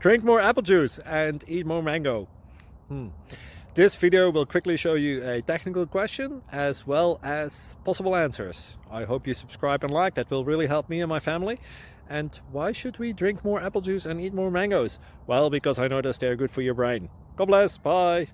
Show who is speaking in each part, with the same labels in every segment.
Speaker 1: Drink more apple juice and eat more mango. This video will quickly show you a technical question as well as possible answers. I hope you subscribe and like, that will really help me and my family. And why should we drink more apple juice and eat more mangoes? Well, because I noticed they're good for your brain. God bless, bye!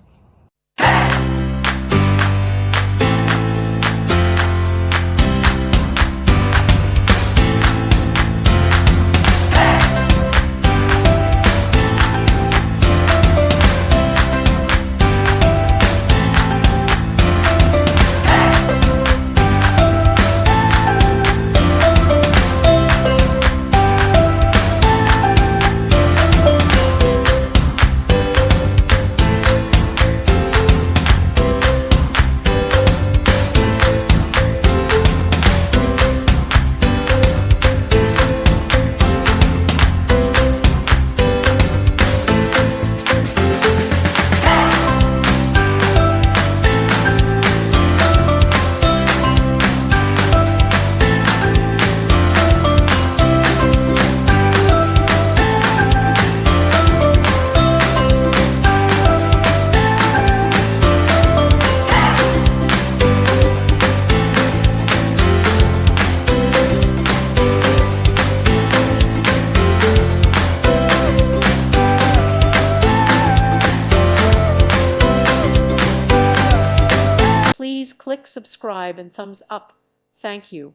Speaker 2: Please click subscribe and thumbs up. Thank you.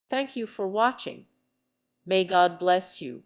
Speaker 2: Thank you for watching. May God bless you.